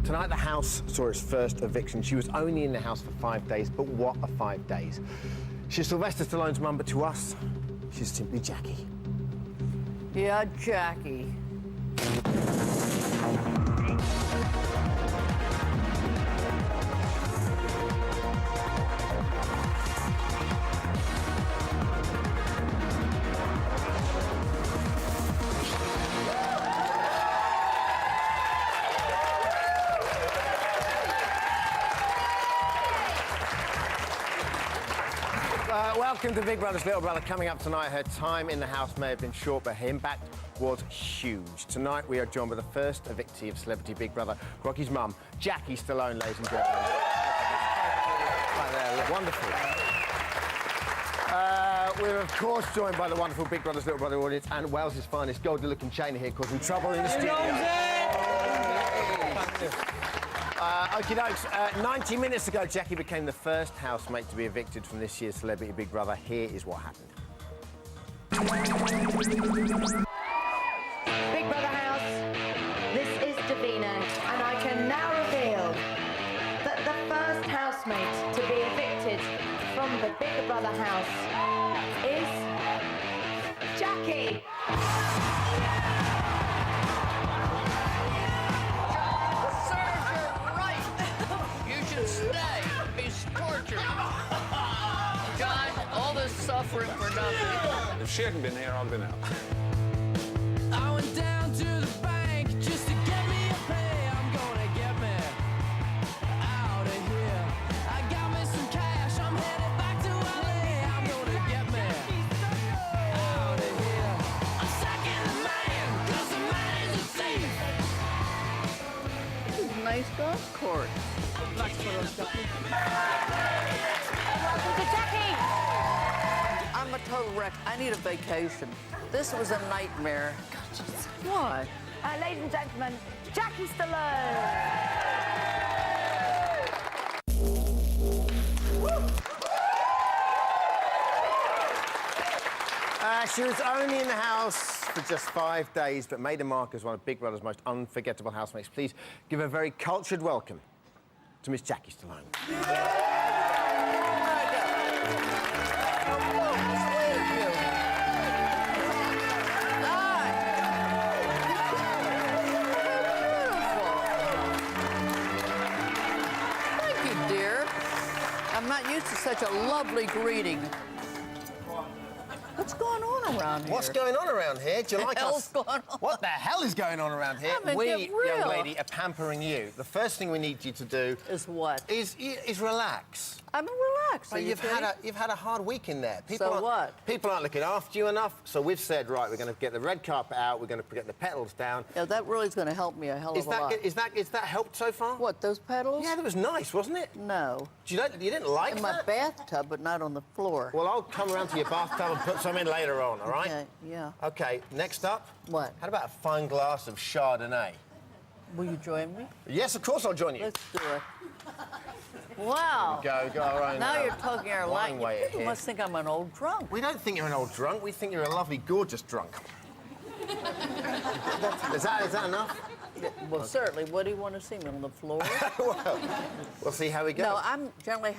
Tonight, the house saw its first eviction. She was only in the house for 5 days, but what a 5 days. She's Sylvester Stallone's mum, but to us, she's simply Jackie. Yeah, Jackie. Welcome to Big Brother's Little Brother. Coming up tonight, her time in the house may have been short, but her impact was huge. Tonight, we are joined by the first evictee of Celebrity Big Brother, Rocky's mum, Jackie Stallone, ladies and gentlemen. Right there, wonderful. We're, of course, joined by the wonderful Big Brother's Little Brother audience and Wales's finest golden-looking Chainer here, causing trouble in the studio. Okie dokes. 90 minutes ago, Jackie became the first housemate to be evicted from this year's Celebrity Big Brother. Here is what happened. Big Brother House, this is Davina, and I can now reveal that the first housemate to be evicted from the Big Brother House is Jackie. Stay. He's tortured. God, all this suffering for nothing. If she hadn't been here, I'd have been out. I went down to the bank just to get me a pay. I'm gonna get me out of here. I got me some cash. I'm headed back to LA. I'm gonna get me out of here. I'm sacking the man, 'cause the man is a thief. This is a nice golf course. Welcome to Jackie. I'm a total wreck. I need a vacation. This was a nightmare. Why? Ladies and gentlemen, Jackie Stallone. She was only in the house for just 5 days, but made a mark as one of Big Brother's most unforgettable housemates. Please give a very cultured welcome to Miss Jackie Stallone. Thank you, dear. I'm not used to such a lovely greeting. What's going on around here? What's going on around here? Do you like hell's us? going on? What the hell is going on around here? I mean, We, get real. young lady, are pampering you. The first thing we need you to do Is what? is relax. I'm relaxed. Well, you've had a hard week in there. So what? People aren't looking after you enough, so we've said, right, we're going to get the red carpet out, we're going to get the petals down. Yeah, that really is going to help me a hell of a lot. Is that helped so far? What, those petals? Yeah, that was nice, wasn't it? No. You didn't like In that? my bathtub, but not on the floor. Well, I'll come around to your bathtub and put some in later on, all right? Okay, yeah. Okay, next up. What? How about a fine glass of Chardonnay? Will you join me? Yes, of course I'll join you. Let's do it. Wow. Go our own. Now you're talking our wine way People here. must think I'm an old drunk. We don't think you're an old drunk. We think you're a lovely, gorgeous drunk. Is that enough? Well, certainly. What do you want to see me on the floor? Well, we'll see how we go. No, I'm generally...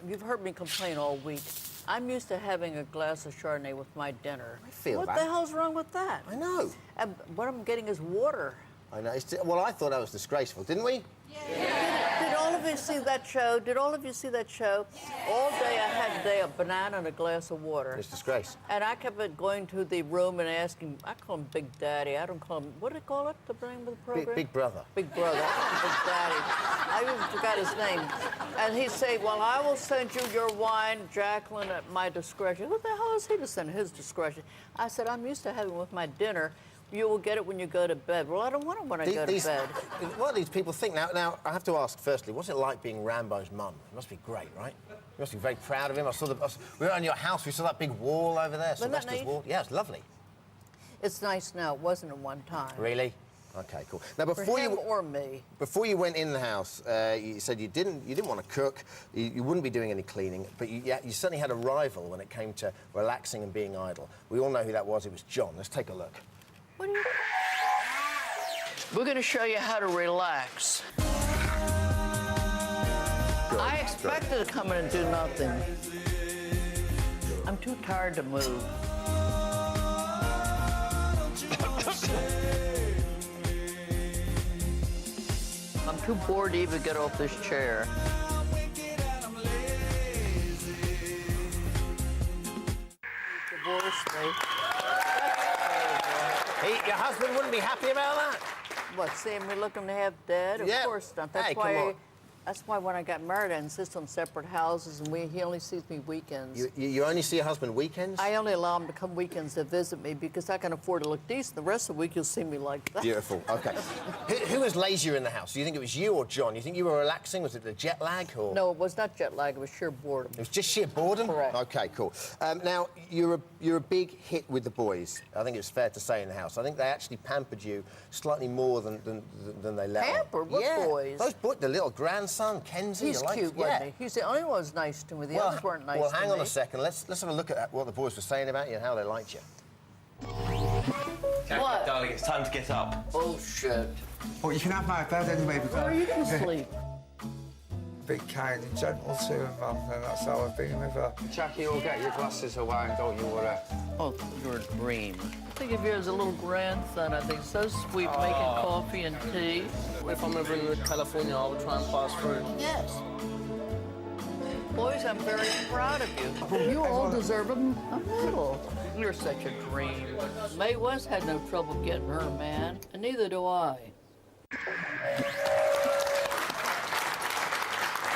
You've heard me complain all week. I'm used to having a glass of Chardonnay with my dinner. I feel What that. the hell's wrong with that? I know. And what I'm getting is water. I know. Well, I thought that was disgraceful, didn't we? Did all of you see that show? Did all of you see that show? All day I had today a banana and a glass of water. It's disgrace. And I kept going to the room and asking, I call him Big Daddy. I don't call him, what do they call it, the name of the program? Big Brother. Big Brother. I call him Big Daddy. I even forgot his name. And he'd say, well, I will send you your wine, Jacqueline, at my discretion. What the hell is he to send his discretion? I said, I'm used to having with my dinner. You will get it when you go to bed. Well, I don't want it when I go to bed. What do these people think? Now, I have to ask, firstly, what's it like being Rambo's mum? It must be great, right? You must be very proud of him. We were on your house, we saw that big wall over there, Sylvester's wall. Yeah, it's lovely. It's nice now. It wasn't at one time. Really? Okay, cool. Now, For him or me. Before you went in the house, you said you didn't want to cook, you wouldn't be doing any cleaning, but you certainly had a rival when it came to relaxing and being idle. We all know who that was. It was John. Let's take a look. We're going to show you how to relax. expected to come in and do nothing. I'm too tired to move. I'm too bored to even get off this chair. Divorced me. Your husband wouldn't be happy about that? What, seeing me looking to have dad? Of Yeah. course not. Hey, come on. That's why when I got married, I insist on separate houses, and he only sees me weekends. You only see your husband weekends? I only allow him to come weekends to visit me because I can afford to look decent. The rest of the week, you'll see me like that. Beautiful. Okay. Who was lazier in the house? Do you think it was you or John? You think you were relaxing? Was it the jet lag or? No, it was not jet lag. It was sheer boredom. It was just sheer boredom? Correct. Okay, cool. Now, you're a big hit with the boys. I think it's fair to say in the house. I think they actually pampered you slightly more than they let on. Pampered? What boys? Those boys, the little grandson, Kenzie. He's cute, wasn't he? He's the only one who was nice to me. The others weren't nice to me. Well, hang on a second. Let's have a look at what the boys were saying about you and how they liked you. Jackie, What? darling, it's time to get up. Bullshit. Well, you can have my bed anyway because Or you can sleep. be kind and gentle to her, Mum, and that's how I've been with her. Jackie, you'll get your glasses of wine, don't you worry. Oh, you're a dream. I think of you as a little grandson. I think so sweet, making coffee and tea. If I'm ever in California, I will try and pass through. Yes. Boys, I'm very proud of you. You all deserve a medal. You're such a dream. Mae West had no trouble getting her a man, and neither do I.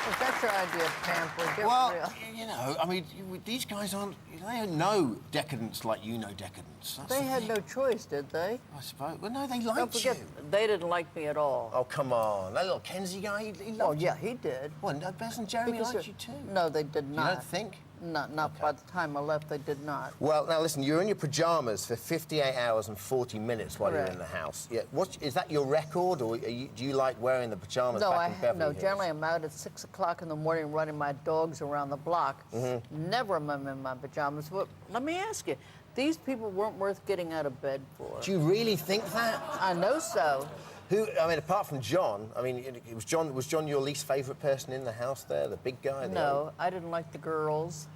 If that's your idea of pampering, get real. you know, I mean, these guys aren't. They don't know decadence like you know decadence. That's They the had thing. no choice, did they? I suppose. Well, no, they Don't liked forget, you. they didn't like me at all. Oh, come on. That little Kenzie guy, he loved Oh, you. yeah, he did. Well, no, Bess and Jeremy Because liked you too. No, they did You not. don't think? Not by the time I left, they did not. Well, now listen, you're in your pajamas for 58 hours and 40 minutes while Correct. you're in the house. Yeah, is that your record, or do you like wearing the pajamas No, back in Beverly Hills? generally I'm out at 6 o'clock in the morning running my dogs around the block. Mm-hmm. Never am I in my pajamas. But let me ask you, these people weren't worth getting out of bed for. Do you really think that? I know so. I mean, apart from John, I mean, it was John. Was John your least favourite person in the house there? The big guy? No, I didn't like the girls.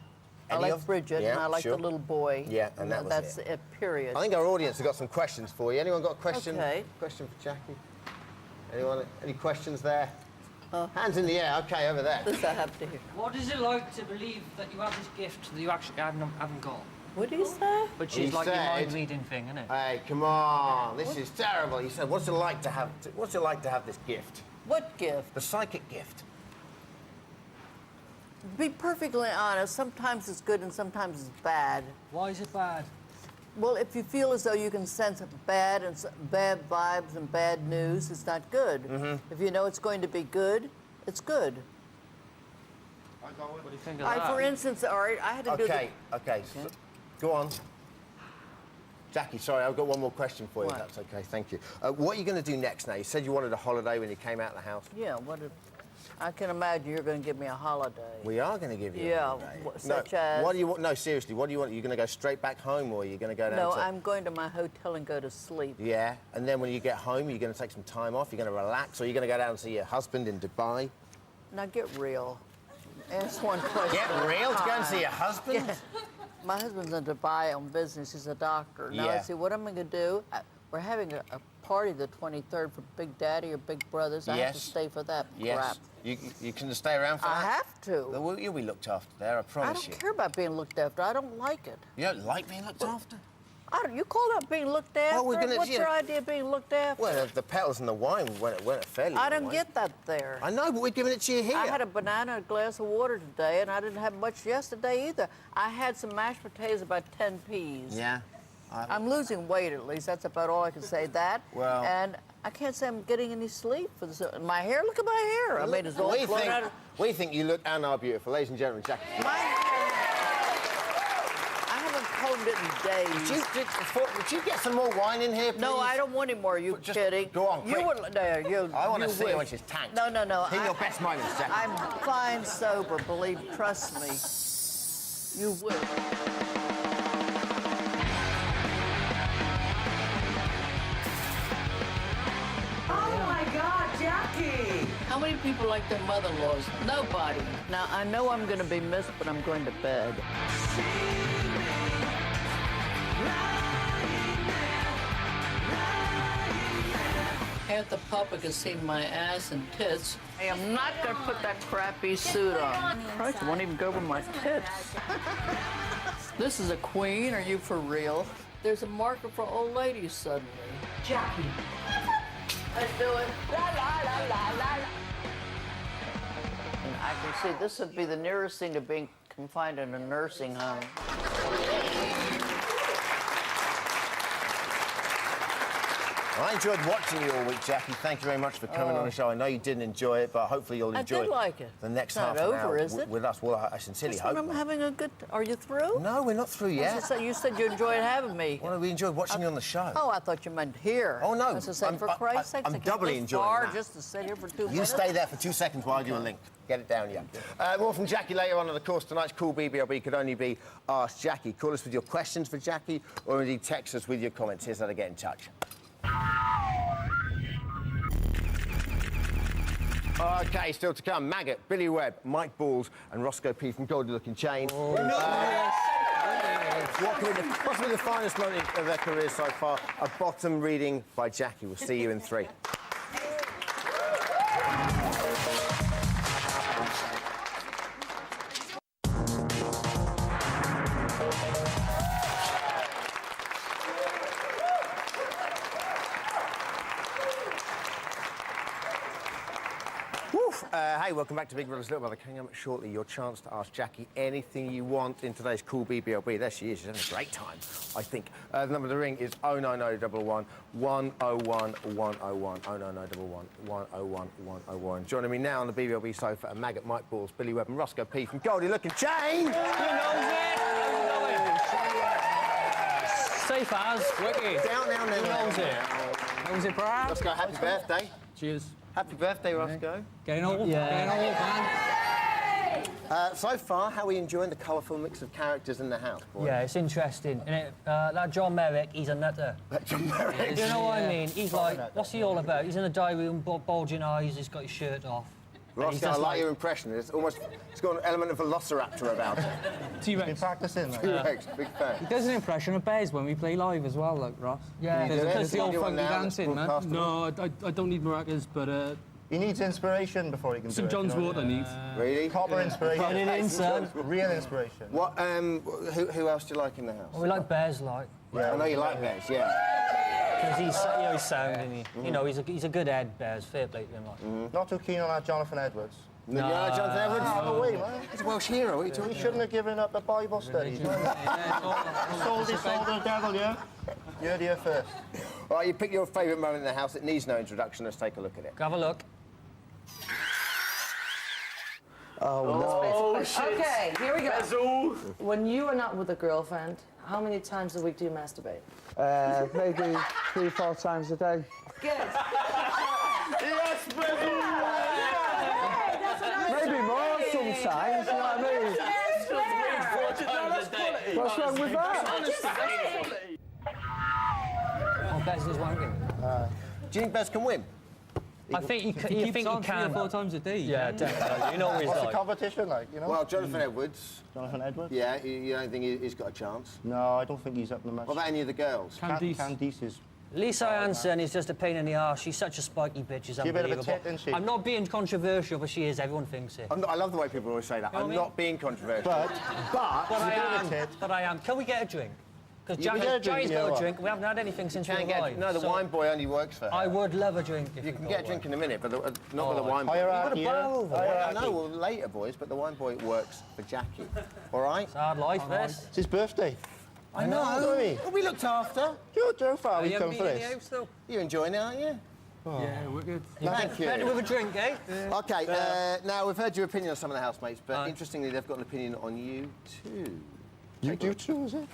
I Any like of- Bridget, yeah, and I like sure. the little boy. Yeah, and that was that's it. period. I think our audience have got some questions for you. Anyone got a question? Okay. Question for Jackie? Anyone? Any questions there? Hands in the air. Okay, over there. This I have to hear. What is it like to believe that you have this gift that you actually haven't got? What do you say? Which He is like your said- mind-reading thing, isn't it? Hey, come on. This is terrible. He said, "What's it like to have? What's it like to have this gift? What gift? The psychic gift." Be perfectly honest, sometimes it's good and sometimes it's bad. Why is it bad? Well, if you feel as though you can sense bad vibes and bad news, it's not good. If you know it's going to be good, it's good. What do you think of that? For instance, Art, I had to do Okay. So, go on. Jackie, sorry, I've got one more question for you. What? If that's okay. Thank you. What are you going to do next now? You said you wanted a holiday when you came out of the house. Yeah, I can imagine you're going to give me a holiday. We are going to give you a Yeah, holiday. such as- What do you want? No, seriously, what do you want? Are you going to go straight back home, or are you going to go down No, to... I'm going to my hotel and go to sleep. Yeah, and then when you get home, you're going to take some time off, you're going to relax, or you're going to go down and see your husband in Dubai? Now get real. Ask one question. Get at a real to go and time. see your husband? Yeah. My husband's in Dubai on business. He's a doctor. Now, Yeah. I see, what am I going to do? We're having a party the 23rd for Big Daddy or Big Brothers. I have to Yes. stay for that crap. Yes. You can stay around for I that? have to. Well, you'll be looked after there, I I promise you. don't care about being looked after. I don't like it. You don't like being looked after? You call that being looked after? we're gonna- What's yeah. your idea of being looked after? Well, the petals and the wine went fairly I well, didn't right? get that there. I know, but we're giving it to you here. I had a banana and a glass of water today, and I didn't have much yesterday either. I had some mashed potatoes, about 10 peas. Yeah. I'm losing weight, at least. That's about all I can say. That. Well- And I can't say I'm getting any sleep for this. My hair. Look at my hair. I mean, it's all blown out. We think you look and are beautiful. Ladies and gentlemen, Jackie. My hair. I haven't combed it in days. Would you get some more wine in here, please? No, I don't want any more. You Just kidding? go on, You quick. would. There, you. I want to you see her when wish. she's tanked. No. In your best moments, Jackie. I'm fine sober. Trust me. You will. Oh my God, Jackie! How many people like their mother-in-laws? Nobody. Now, I know I'm going to be missed, but I'm going to bed. Half the public has seen my ass and tits. I am not going to put that crappy suit on. Christ, it won't even go over my tits. This is a queen. Are you for real? There's a market for old ladies suddenly. Jackie. Let's do it. La, la, la, la, la. And I can see this would be the nearest thing to being confined in a nursing home. I enjoyed watching you all week, Jackie. Thank you very much for coming on the show. I know you didn't enjoy it, but hopefully you'll enjoy I did like it. the next It's not half an over, hour is it? with us. Well, I sincerely hope. I'm having a good... Are you through? No, we're not through yet. You said you enjoyed having me. Well, we enjoyed watching you on the show. Oh, I thought you meant here. Oh, no. I said, for Christ's sake, I'm doubly enjoying far that. just to sit here for 2 You minutes. stay there for 2 seconds while I do a link. Get it down, yeah. More from Jackie later on, and of course, tonight's Cool BBLB could only be Ask Jackie. Call us with your questions for Jackie, or indeed text us with your comments. Here's how to get in touch. OK, still to come. Maggot, Billy Webb, Mike Balls and Roscoe P from Goldie Looking Chain. Possibly the finest moment of their careers so far, a bottom reading by Jackie. We'll see you in 3. Hey, welcome back to Big Brother's Little Brother. Coming up shortly, your chance to ask Jackie anything you want in today's Cool BBLB. There she is. She's having a great time, I think. The number of the ring is 09011 101 101. 09011 101 101. Joining me now on the BBLB sofa are Maggot, Mike Balls, Billy Webb and Roscoe P from Goldie Looking Chain. Who knows it? Safe as. Wicked. Down. Who knows it? Knows it, Brad? Roscoe, happy birthday. Cheers. Happy birthday, Roscoe. Getting old. Yeah. Getting old, man. So far, how are we enjoying the colourful mix of characters in the house, boy? Yeah, it's interesting. And that John Merrick, he's a nutter. John Merrick. You know what I mean? He's like, what's he all about? He's in a diary room, bulging eyes, he's got his shirt off. Roscoe, I like your impression. It's got an element of velociraptor about it. T-Rex. Practicing, mate. T-Rex, big fan. He does an impression of Bez when we play live as well, like Ross. Yeah, There's the old Do it funky now, dancing, man. broadcastable. No, I don't need maracas, but He needs inspiration before he can do St it. John's you know? water needs. Really? Proper inspiration. Get it in, son. Real inspiration. What? Who else do you like in the house? Well, we like Bears, like. Yeah, I know you like Bears. Yeah. Because he's sound, and you know, he's a good head, Bears. Fair play to him, like. Not too keen on that Jonathan Edwards. No. Jonathan Edwards? No way, man. He's a Welsh hero. What are you talking He shouldn't have given up the Bible studies. Sold his soul to the devil, yeah? You heard it here first. All right, you pick your favourite moment in the house. It needs no introduction. Let's take a look at it. Have a look. Oh, shit. Okay, here we go. When you are not with a girlfriend, how many times a week do you masturbate? Maybe 3-4 times a day. Good. Yes, Maybe more sometimes, you know what I mean? What's wrong with that? Oh, Bears is wanking. Do you think Bez can win? I think he can. Keeps on 3 or 4 times a day. Yeah, definitely. You know what he's What's the like. competition like, you know? Well, Jonathan Edwards. Jonathan Edwards? Yeah, you don't think he's got a chance? No, I don't think he's up to much. What about any of the girls? Candice is... Lisa Hansen is just a pain in the arse. She's such a spiky bitch. She's She's a bit of a unbelievable. tit, isn't she? I'm not being controversial, but she is. Everyone thinks it. I love the way people always say that. You know I'm what I mean? not being controversial. But But I am. Can we get a drink? Because You can get a drink, Johnny's you know got a what? drink. We haven't had anything since we Can't arrived. get. No, the so wine boy only works for her. I would love a drink if You we can got get a one. drink in a minute, but not with the wine boy. Hierarchy, bar over there. I know, well, later, boys, but the wine boy works for Jackie. All right? It's a hard life, this. It's his birthday. I know. Sorry. Well, we looked after. How far we come for this? You're enjoying it, aren't you? Yeah, we're good. Thank you. Better with a drink, eh? OK, now we've heard your opinion on some of the housemates, but interestingly, they've got an opinion on you too. You do too, is it?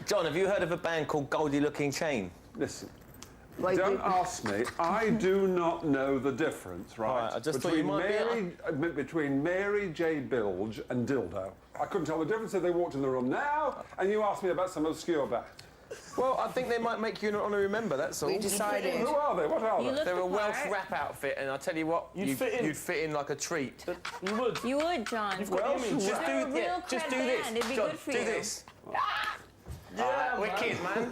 John, have you heard of a band called Goldie Looking Chain? Listen, don't ask me. I do not know the difference, right? Right, I just thought you might be. Between Mary J. Bilge and Dildo. I couldn't tell the difference if they walked in the room now, and you asked me about some obscure band. Well, I think they might make you an honorary member, that's all. We decided. Who are they? What are they? They're a Welsh rap outfit, and I tell you what, You'd fit in like a treat. You would. You would, John. Welsh? Just They're a do, real just cred do this. band. It'd be John, good for do you. this. Yeah, Wicked, man.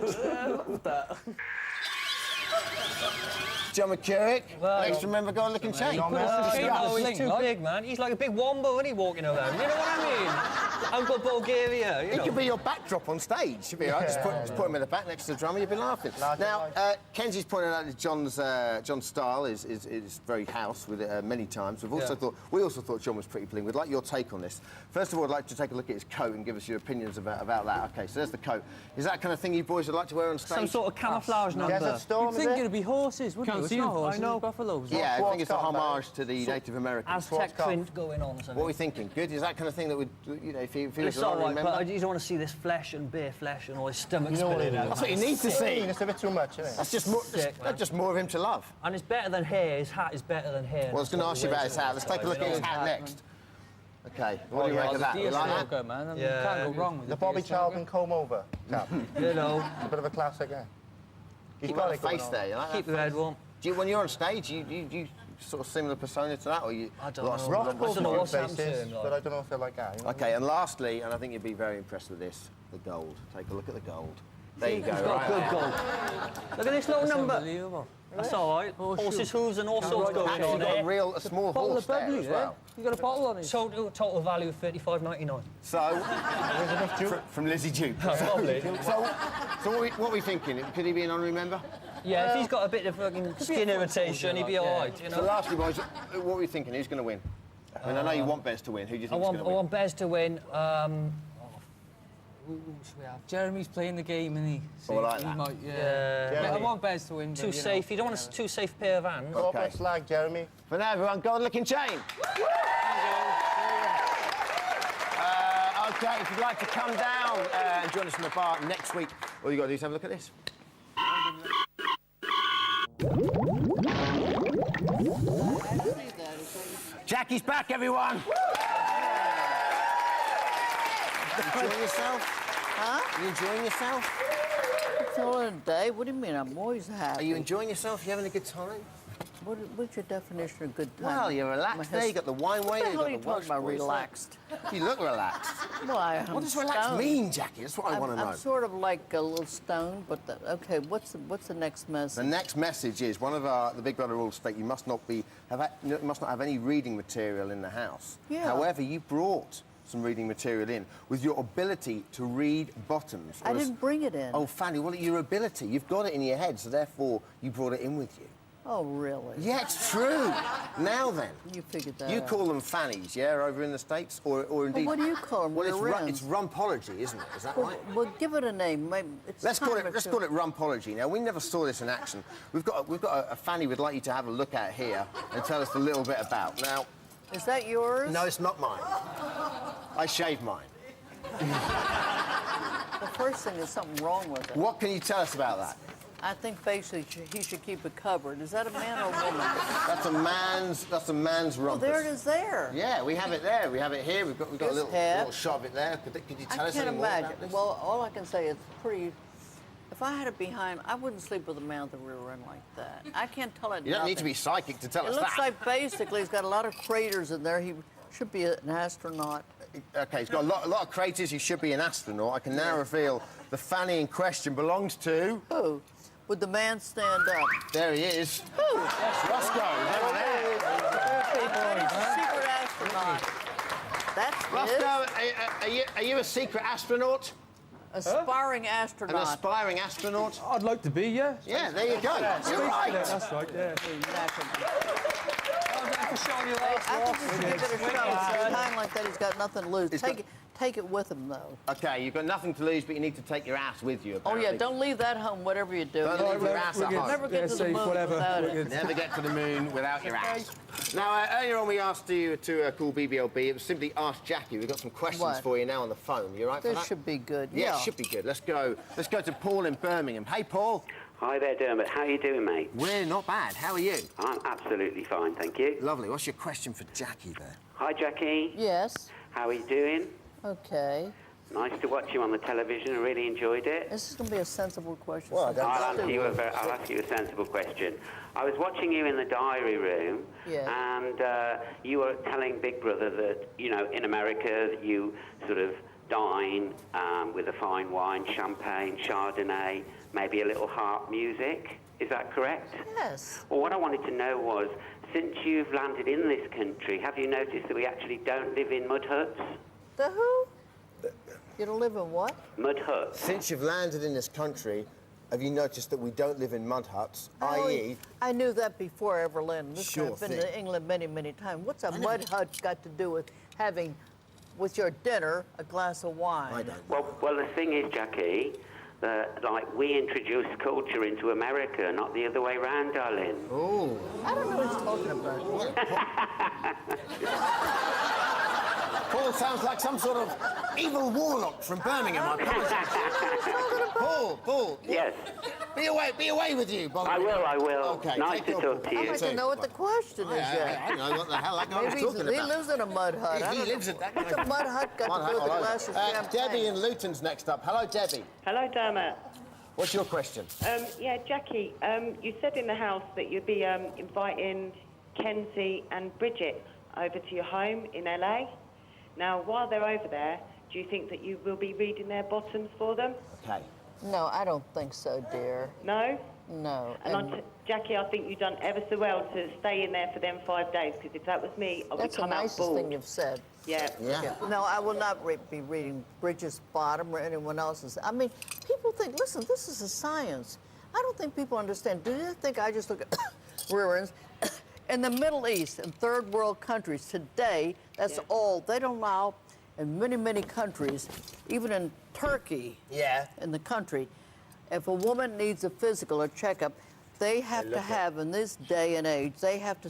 John McCurrick, extra member golden-looking chain. He's too big, man. He's like a big wombo, isn't he, walking around? You know what I mean? Uncle Bulgaria, you He know. could be your backdrop on stage. Should be all right. Just put him in the back next to the drummer. You'd be laughing. Now, Kenzie's pointed out that John's style is very house with it many times. We also thought John was pretty bling. We'd like your take on this. First of all, I'd like to take a look at his coat and give us your opinions about that. Okay, so there's the coat. Is that kind of thing you boys would like to wear on stage? Some sort of camouflage number. Desert Storm, You'd think it'd be horses, wouldn't you? It's not horses, I know. it's buffaloes. Yeah, I think it's a homage to the Native Americans. Aztec print going on or something. What are we thinking? Good? Is that kind of thing that would, you know, if you It's all right, but you don't want to see this flesh and bare flesh and all his stomach spilling out. That's what you need to see. It's a bit too much, isn't it? That's just more, that's just more of him to love. And it's better than hair. His hat is better than hair. Well, I was going to ask you about his hat. Let's take a look at his hat next. Okay, what do you make of that? You like that? Good, man. You Yeah. can't go wrong with The Bobby Charlton comb-over cap. You know, A bit of a classic, eh? He's Keep got on the it going face on. there. You like keep that? your head warm. Do you, when you're on stage, you sort of similar persona to that, or you? I don't know. Ross I pulls don't know more what's happened to faces, him, like. but I don't know if they're like that. You know? Okay, and lastly, and I think you'd be very impressed with this, the gold. Take a look at the gold. There you go. He's got Right good there. gold. Look at this little number. Unbelievable. That's all right. Horses' hooves and all sorts going Actually, on got there. a small Bottle horse of there bubbly, as well. You got a bottle on it. Total value of $35.99. So, from Lizzie Duke. Probably. So what are we thinking? Could he be an honorary member? Yeah, if he's got a bit of fucking skin irritation, he'd be all right, you So know. lastly, boys, what are we thinking? Who's going to win? I mean, I know you want Bez to win. Who do you I think is going to win? want Bez to win. Who should we have? Jeremy's playing the game, isn't he? Oh, I like he that. might, Yeah. I want Bez to win. but, Too you know. safe. You don't want a too safe pair of hands. Okay. Slag, Jeremy. For now, everyone, golden-looking chain. Okay, if you'd like to come down and join us in the bar next week, all you got to do is have a look at this. Jackie's back, everyone. You enjoying yourself? Huh? You enjoying yourself? It's all in a day. What do you mean? I'm always happy. Are you enjoying yourself? You having a good time? What's your definition of good time? Well, you're relaxed there. You got the wine waiter. What the hell are You you got the Welsh talking about, boys there. relaxed? You look relaxed. Why? What does relaxed mean, Jackie? That's what I want to know. I'm sort of like a little stoned, but okay. What's the next message? The next message is one of the Big Brother rules state you must not have any reading material in the house. Yeah. However, you brought some reading material in with your ability to read bottoms. I didn't bring it in. Oh, Fanny, well, your ability. You've got it in your head, so therefore you brought it in with you. Oh, really? Yeah, it's true. Now then. You figured that You out. call them fannies, yeah, over in the States? Or indeed... what do you call them? Well, They're it's rumpology, isn't it? Is that right? Well, give it a name. Maybe it's Let's call time it to- rumpology. Now, we never saw this in action. We've got a fanny we'd like you to have a look at here and tell us a little bit about. Now... Is that yours? No, it's not mine. I shaved mine. The first thing is something wrong with it. What can you tell us about that? I think basically he should keep it covered. Is that a man or a woman? That's a man's rumpus. Oh, there it is there. Yeah, we have it there. We have it here. We've got a This little hat. shot of it there. Could you tell I us can't any more imagine. about this? Well, all I can say is pretty. If I had it behind, I wouldn't sleep with a man with a rear end like that. I can't tell it. You don't need to nothing. be psychic to tell It us looks that. like basically he's got a lot of craters in there. He should be an astronaut. Okay, he's got a lot of craters. He should be an astronaut. I can now reveal the fanny in question belongs to... Who? Would the man stand up? There he is. Who? That's Roscoe. Secret astronaut. That's Roscoe, are you a secret astronaut? Aspiring An astronaut. aspiring astronaut? I'd like to be, yeah. Yeah, there you go. You're right. That's right, yeah. I think you should give it a show. At a time like that, he's got nothing to lose. Take it with him, though. Okay, you've got nothing to lose, but you need to take your ass with you, Oh, apparently. yeah, don't leave that home, whatever you do. Don't leave your ass at home. Never get to the moon without it. Never get to the moon without your ass. Now, earlier on we asked you to call BBLB. It was simply Ask Jackie. We've got some questions What? for you now on the phone. You all right for This that? should be good. Yeah, it should be good. Let's go to Paul in Birmingham. Hey, Paul. Hi there, Dermot. How are you doing, mate? We're not bad. How are you? I'm absolutely fine, thank you. Lovely. What's your question for Jackie there? Hi, Jackie. Yes. How are you doing? Okay. Nice to watch you on the television. I really enjoyed it. This is going to be a sensible question. Well, I'll ask you a sensible question. I was watching you in the diary room, and you were telling Big Brother that, you know, in America, you sort of dine with a fine wine, champagne, Chardonnay, maybe a little harp music. Is that correct? Yes. Well, what I wanted to know was, since you've landed in this country, have you noticed that we actually don't live in mud huts? The who? You don't live in what? Mud huts. Since you've landed in this country, have you noticed that we don't live in mud huts, i.e. I knew that before I ever landed. Sure I've been thing. to England many, many times. What's a mud hut got to do with having, with your dinner, a glass of wine? I don't. Well, the thing is, Jackie, that like we introduced culture into America, not the other way round, darling. Oh. I don't know what he's talking about. Paul sounds like some sort of evil warlock from Birmingham. I Paul. Yes. Be away with you, Bob. I will. Okay. Nice to talk to I'd you. like to know what the question is yet. I don't know what the hell that guy was Maybe talking he about. lives in a mud hut. I He don't lives know. in that. What's a mud hut got to do with a glass of champagne? Debbie in Luton's next up. Hello, Debbie. Hello, Dermot. What's your question? Yeah, Jackie, you said in the house that you'd be inviting Kenzie and Bridget over to your home in LA. Now, while they're over there, do you think that you will be reading their bottoms for them? Okay. No, I don't think so, dear. No? No. And Jackie, I think you've done ever so well to stay in there for them 5 days, because if that was me, I would That's the come out nicest bald. thing you've said. Yeah. No, I will not be reading Bridget's bottom or anyone else's. I mean, people think, listen, this is a science. I don't think people understand. Do you think I just look at rear ends? In the Middle East and third world countries today, that's all. They don't allow, in many, many countries, even in Turkey, in the country, if a woman needs a physical or checkup, they have to have, in this day and age, they have to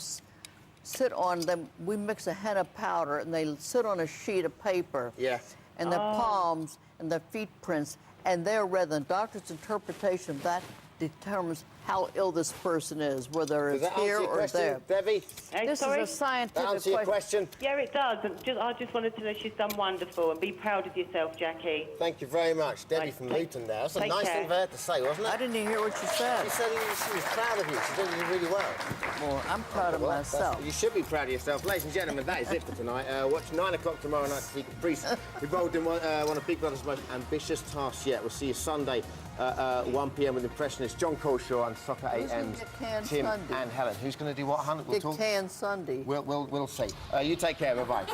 sit on them. We mix a henna powder, and they sit on a sheet of paper. Yeah. And their palms and their feet prints, and they're read. The doctor's interpretation of that determines how ill this person is, whether Does it's that answer here your or question, there. Debbie? This sorry? is a scientific That answer your question? Yeah, it does. And I just wanted to know she's done wonderful, and be proud of yourself, Jackie. Thank you very much, Debbie Right, from take- Luton there. That's a take nice care. thing for her to say, wasn't it? I didn't even hear what she said. She said she was proud of you. She did you really well. Well, I'm proud of Well, myself. You should be proud of yourself. Ladies and gentlemen, that is it for tonight. Watch 9 o'clock tomorrow night to see Caprice involved in one of Big Brother's most ambitious tasks yet. We'll see you Sunday, 1 p.m. with Impressionist John Colshaw and Soccer Who's gonna AM's get canned Tim Sunday? and Helen. Who's going to do what, Hun? We'll Get canned Sunday. We'll see. You take care. Bye-bye.